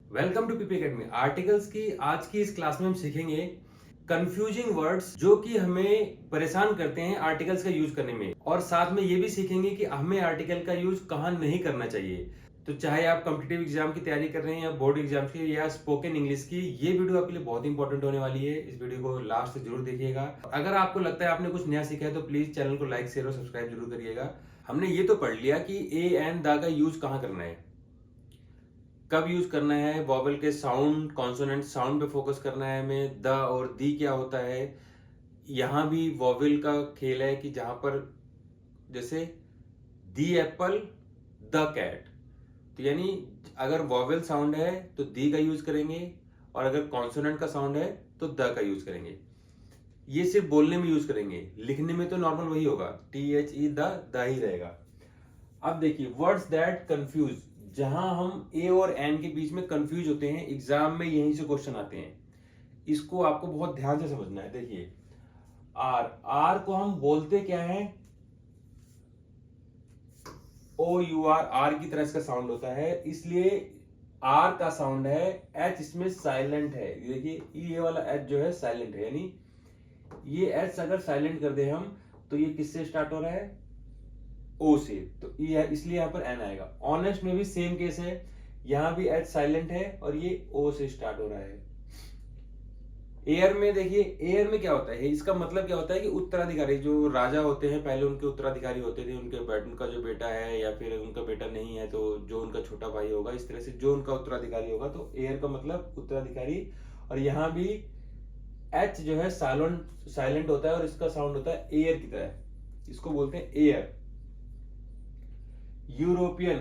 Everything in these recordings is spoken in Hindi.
Welcome to PP academy. Articles की आज की इस क्लास में हम सीखेंगे कंफ्यूजिंग वर्ड्स जो कि हमें परेशान करते हैं आर्टिकल्स का यूज करने में, और साथ में ये भी सीखेंगे कि हमें आर्टिकल का यूज कहाँ नहीं करना चाहिए। तो चाहे आप कॉम्पिटिटिव एग्जाम की तैयारी कर रहे हैं या बोर्ड एग्जाम की या स्पोकन इंग्लिश की, ये वीडियो आपके लिए बहुत इंपॉर्टेंट होने वाली है। इस वीडियो को लास्ट तक जरूर देखिएगा। अगर आपको लगता है आपने कुछ नया सीखा है तो प्लीज चैनल को लाइक शेयर और सब्सक्राइब जरूर करिएगा। हमने ये तो पढ़ लिया कि ए एंड द का यूज कहाँ करना है, कब यूज करना है, वॉवल के साउंड कॉन्सोनेंट साउंड पे फोकस करना है हमें, द और दी क्या होता है। यहां भी वॉवल का खेल है कि जहां पर जैसे दी एप्पल द कैट, तो यानी अगर वॉवल साउंड है तो दी का यूज करेंगे, और अगर कॉन्सोनेंट का साउंड है तो द का यूज करेंगे। ये सिर्फ बोलने में यूज करेंगे, लिखने में तो नॉर्मल वही होगा, THE द ही रहेगा। अब देखिए वर्ड्स दैट कंफ्यूज, जहां हम ए और एन के बीच में कंफ्यूज होते हैं, एग्जाम में यहीं से क्वेश्चन आते हैं। इसको आपको बहुत ध्यान से समझना है। देखिए आर, आर को हम बोलते क्या है, OUR, आर की तरह इसका साउंड होता है, इसलिए आर का साउंड है एच, इसमें साइलेंट है। देखिए ये वाला एच जो है साइलेंट है, यानी ये एच अगर साइलेंट कर दे हम तो ये किससे स्टार्ट हो रहा है, ओ से, तो ये इसलिए यहां पर एन आएगा। ऑनेस्ट में भी सेम केस है, यहां भी एच साइलेंट है और ये ओ से स्टार्ट हो रहा है। एयर में देखिए, एयर में क्या होता है, इसका मतलब क्या होता है कि उत्तराधिकारी, जो राजा होते हैं पहले उनके उत्तराधिकारी होते थे, उनका जो बेटा है या फिर उनका बेटा नहीं है तो जो उनका छोटा भाई होगा, इस तरह से जो उनका उत्तराधिकारी होगा, तो एयर का मतलब उत्तराधिकारी। और यहां भी एच जो है साइलेंट होता है और इसका साउंड होता है एयर की तरह, इसको बोलते हैं एयर। यूरोपियन,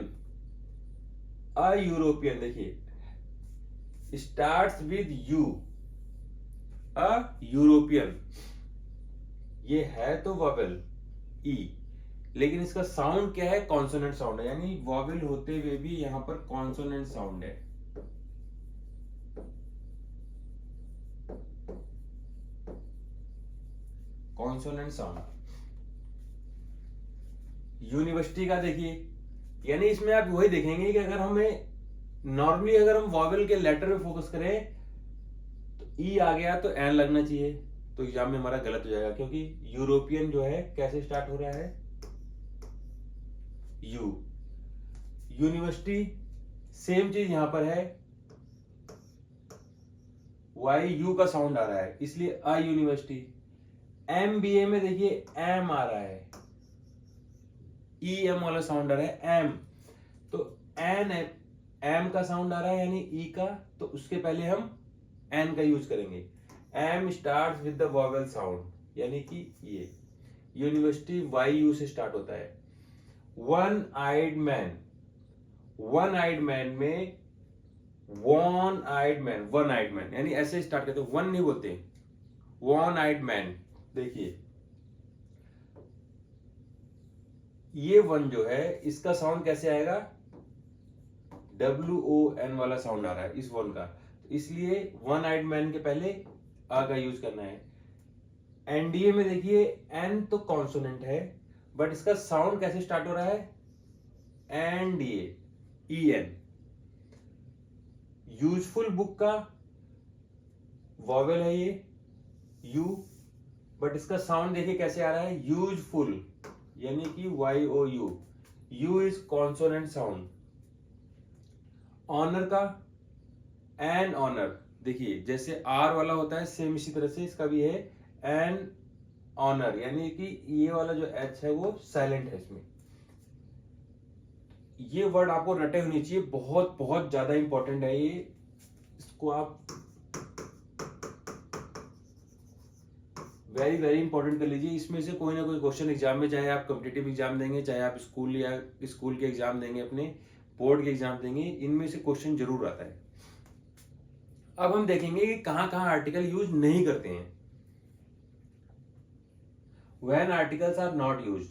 अ यूरोपियन, देखिए starts with you, a European, ये है तो वॉवेल ई, लेकिन इसका साउंड क्या है, कॉन्सोनेंट साउंड है, यानी वॉवेल होते हुए भी यहां पर कॉन्सोनेंट साउंड है। Consonant sound. यूनिवर्सिटी का देखिए, यानी इसमें आप वही देखेंगे कि अगर हमें नॉर्मली अगर हम वॉवेल के लेटर पे फोकस करें तो ई आ गया तो एन लगना चाहिए, तो एग्जाम में हमारा गलत हो जाएगा, क्योंकि यूरोपियन जो है कैसे स्टार्ट हो रहा है, यू। यूनिवर्सिटी सेम चीज यहां पर है, वाई यू का साउंड आ रहा है इसलिए अ यूनिवर्सिटी। MBA में देखिए एम आ रहा है, EM वाला साउंड आ रहा है एम, तो एन एम का साउंड आ रहा है यानी ई का, तो उसके पहले हम एन का यूज करेंगे। M start with the vowel sound, यानी कि ये यूनिवर्सिटी YU से स्टार्ट होता है। One eyed man, one eyed man में one eyed man, one eyed man यानी ऐसे स्टार्ट करते हैं, वन नहीं बोलते, वन आइड मैन। देखिए ये वन जो है इसका साउंड कैसे आएगा, WON वाला साउंड आ रहा है इस वन का, इसलिए वन आइड मैन के पहले आ का यूज करना है। NDA में देखिए एन तो कॉन्सोनेंट है, बट इसका साउंड कैसे स्टार्ट हो रहा है, NDA, EN। यूजफुल बुक का वॉवेल है ये यू, बट इसका साउंड देखिए कैसे आ रहा है, यूजफुल, यानी कि YOU, U is consonant sound. Honour का एन ऑनर, देखिए जैसे आर वाला होता है सेम इसी तरह से इसका भी है एन ऑनर, यानी कि ये वाला जो एच है वो साइलेंट है इसमें। ये वर्ड आपको रटे होनी चाहिए, बहुत बहुत ज्यादा इंपॉर्टेंट है ये, इसको आप वेरी वेरी इंपॉर्टेंट कर लीजिए। इसमें से कोई ना कोई क्वेश्चन एग्जाम में, चाहे आप कॉम्पिटिटिव एग्जाम देंगे, चाहे आप स्कूल या स्कूल के एग्जाम देंगे, अपने बोर्ड के एग्जाम देंगे, इनमें से क्वेश्चन जरूर आता है। अब हम देखेंगे कि कहां कहां आर्टिकल यूज नहीं करते हैं। When articles are not used,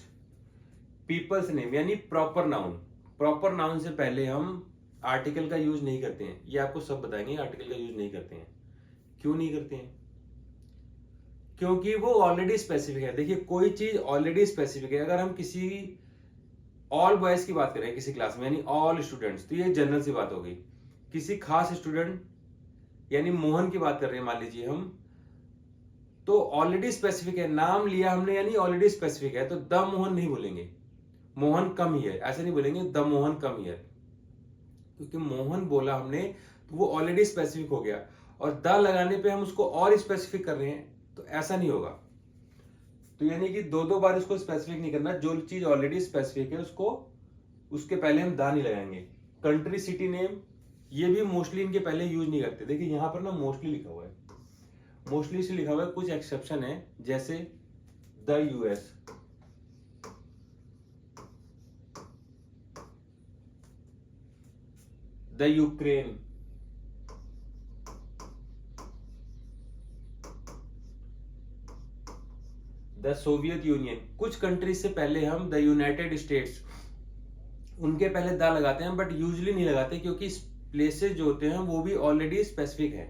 peoples name यानी प्रॉपर नाउन, प्रॉपर नाउन से पहले हम आर्टिकल का यूज नहीं करते हैं। ये आपको सब बताएंगे आर्टिकल का यूज नहीं करते हैं, क्यों नहीं करते हैं, क्योंकि वो ऑलरेडी स्पेसिफिक है। देखिए कोई चीज ऑलरेडी स्पेसिफिक है, अगर हम किसी ऑल बॉयज की बात करें किसी क्लास में, यानी ऑल स्टूडेंट्स, तो ये जनरल सी बात हो गई। किसी खास स्टूडेंट यानी मोहन की बात कर रहे हैं मान लीजिए हम, तो ऑलरेडी स्पेसिफिक है, नाम लिया हमने यानी ऑलरेडी स्पेसिफिक है, तो द मोहन नहीं बोलेंगे, मोहन कम हियर ऐसे नहीं बोलेंगे, द मोहन कम हियर, क्योंकि मोहन बोला हमने तो वो ऑलरेडी स्पेसिफिक हो गया, और द लगाने पे हम उसको और स्पेसिफिक कर रहे हैं, तो ऐसा नहीं होगा। तो यानी कि दो दो बार उसको स्पेसिफिक नहीं करना, जो चीज ऑलरेडी स्पेसिफिक है उसको उसके पहले हम द नहीं लगाएंगे। कंट्री सिटी नेम ये भी मोस्टली इनके पहले यूज नहीं करते। देखिए यहाँ पर ना मोस्टली लिखा हुआ है, मोस्टली से लिखा हुआ है, कुछ एक्सेप्शन है जैसे the US, the Ukraine, the Soviet union. कुछ कंट्रीज से पहले हम द यूनाइटेड स्टेट्स उनके पहले द लगाते हैं, बट यूजली नहीं लगाते क्योंकि प्लेसेस जो होते हैं वो भी ऑलरेडी स्पेसिफिक है।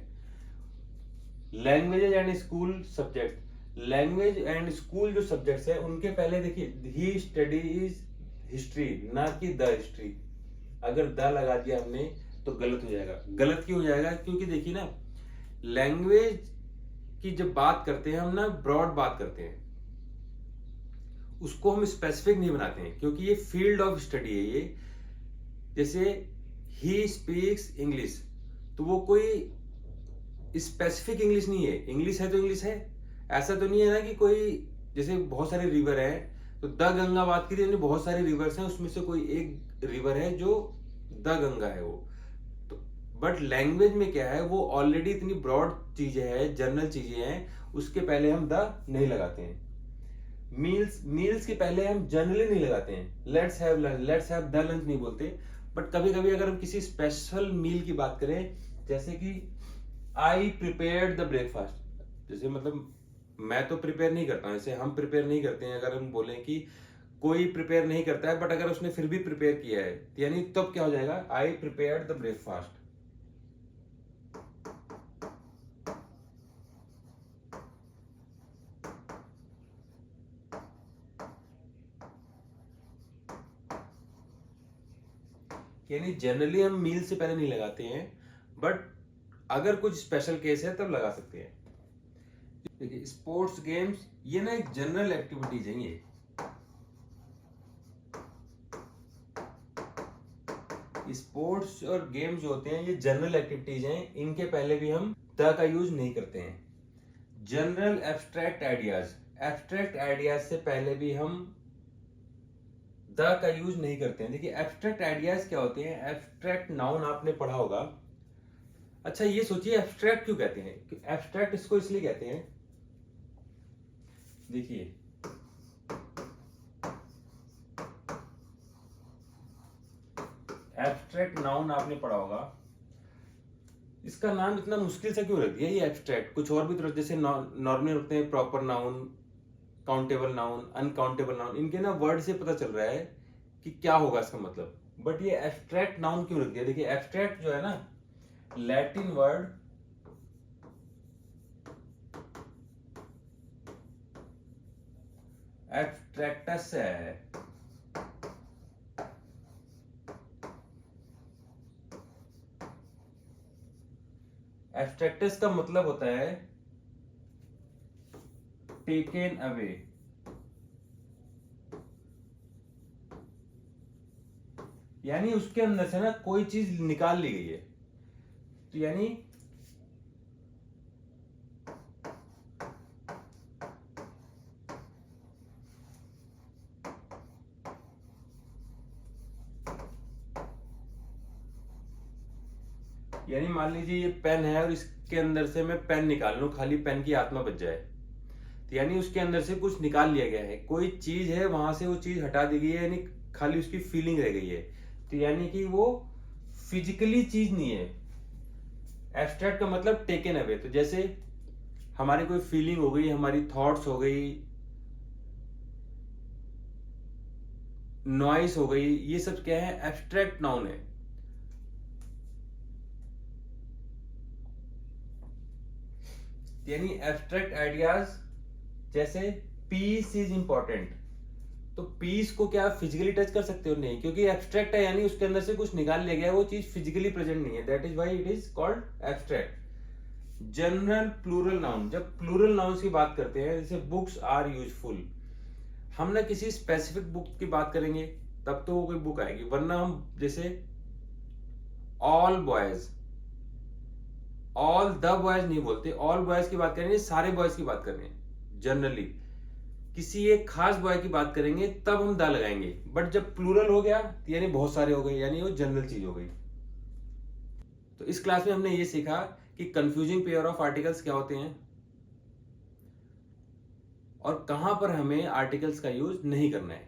Language and school subject, language and school जो सब्जेक्ट्स है उनके पहले देखिए ही स्टडीज हिस्ट्री, ना कि द हिस्ट्री। अगर द लगा दिया हमने तो गलत हो जाएगा। गलत क्यों हो जाएगा? क्योंकि देखिए ना, लैंग्वेज की जब बात करते हैं हम ना ब्रॉड बात करते हैं, उसको हम स्पेसिफिक नहीं बनाते हैं क्योंकि ये फील्ड ऑफ स्टडी है। ये जैसे ही स्पीक्स इंग्लिश, तो वो कोई स्पेसिफिक इंग्लिश नहीं है, इंग्लिश है तो इंग्लिश है। ऐसा तो नहीं है ना कि कोई, जैसे बहुत सारे रिवर है तो द गंगा बात की थी, बहुत सारे रिवर्स हैं, उसमें से कोई एक रिवर है जो द गंगा है वो। तो बट लैंग्वेज में क्या है, वो ऑलरेडी इतनी ब्रॉड चीजें हैं, जनरल चीजें हैं, उसके पहले हम द नहीं लगाते हैं। मील्स के पहले हम जनरली नहीं लगाते हैं, let's have lunch, let's have the lunch नहीं बोलते। बट कभी कभी अगर हम किसी स्पेशल मील की बात करें, जैसे कि आई प्रिपेयर्ड द ब्रेकफास्ट, जैसे मतलब मैं तो प्रिपेयर नहीं करता हूँ, जैसे हम प्रिपेयर नहीं करते हैं, अगर हम बोलें कि कोई प्रिपेयर नहीं करता है बट अगर उसने फिर भी प्रिपेयर किया है, यानी तब क्या हो जाएगा, आई प्रिपेयर्ड द ब्रेकफास्ट। यानी जनरली हम मील से पहले नहीं लगाते हैं, बट अगर कुछ स्पेशल केस है तब लगा सकते हैं। देखिए स्पोर्ट्स गेम्स ये ना एक जनरल एक्टिविटीज है, ये स्पोर्ट्स और गेम्स जो होते हैं ये जनरल एक्टिविटीज हैं, इनके पहले भी हम द का यूज नहीं करते हैं। General abstract ideas, abstract ideas से पहले भी हम द का यूज नहीं करते हैं। देखिए एब्स्ट्रैक्ट आइडियाज क्या होते हैं, एब्स्ट्रैक्ट नाउन आपने पढ़ा होगा। अच्छा ये सोचिए एब्स्ट्रैक्ट क्यों कहते हैं, एब्स्ट्रैक्ट इसको इसलिए कहते हैं, देखिए एब्स्ट्रैक्ट नाउन आपने पढ़ा होगा, इसका नाम इतना मुश्किल से क्यों रख दिया ये एब्स्ट्रैक्ट? कुछ और भी तो जैसे नॉर्मल होते हैं proper noun, countable noun, uncountable noun, इनके ना वर्ड से पता चल रहा है कि क्या होगा इसका मतलब, बट ये एब्स्ट्रैक्ट नाउन क्यों रख दिया? देखिए एब्स्ट्रैक्ट जो है ना, लैटिन वर्ड एब्स्ट्रैक्टस से है। एब्स्ट्रैक्टस का मतलब होता है टेकन अवे, यानी उसके अंदर से ना कोई चीज निकाल ली गई है। तो यानी मान लीजिए ये पेन है और इसके अंदर से मैं पेन निकाल लूं, खाली पेन की आत्मा बच जाए, तो यानी उसके अंदर से कुछ निकाल लिया गया है, कोई चीज है वहां से वो चीज हटा दी गई है, यानी खाली उसकी फीलिंग रह गई है। तो यानी कि वो फिजिकली चीज नहीं है। एब्स्ट्रैक्ट का मतलब टेकन अवे। तो जैसे हमारी कोई फीलिंग हो गई, हमारी थॉट्स हो गई, नॉइस हो गई, ये सब क्या है, एब्स्ट्रैक्ट नाउन है। यानी एब्स्ट्रैक्ट आइडियाज, जैसे पीस इज इंपॉर्टेंट, तो पीस को क्या फिजिकली टच कर सकते हो? नहीं, क्योंकि एब्स्ट्रैक्ट है, यानी उसके अंदर से कुछ निकाल लिया गया है, वो चीज फिजिकली प्रेजेंट नहीं है, that is why it is called abstract. General plural noun, जब प्लूरल नाउन की बात करते हैं, जैसे बुक्स आर यूजफुल, हम ना किसी स्पेसिफिक बुक की बात करेंगे तब तो वो कोई बुक आएगी, वरना हम जैसे all boys, all the boys नहीं बोलते, ऑल बॉयज की बात करेंगे, सारे बॉयज की बात करेंगे। जनरली किसी एक खास बॉय की बात करेंगे तब हम द लगाएंगे, बट जब प्लूरल हो गया यानी बहुत सारे हो गए, यानी वो जनरल चीज हो गई। तो इस क्लास में हमने ये सीखा कि कंफ्यूजिंग पेयर ऑफ आर्टिकल्स क्या होते हैं और कहां पर हमें आर्टिकल्स का यूज नहीं करना है।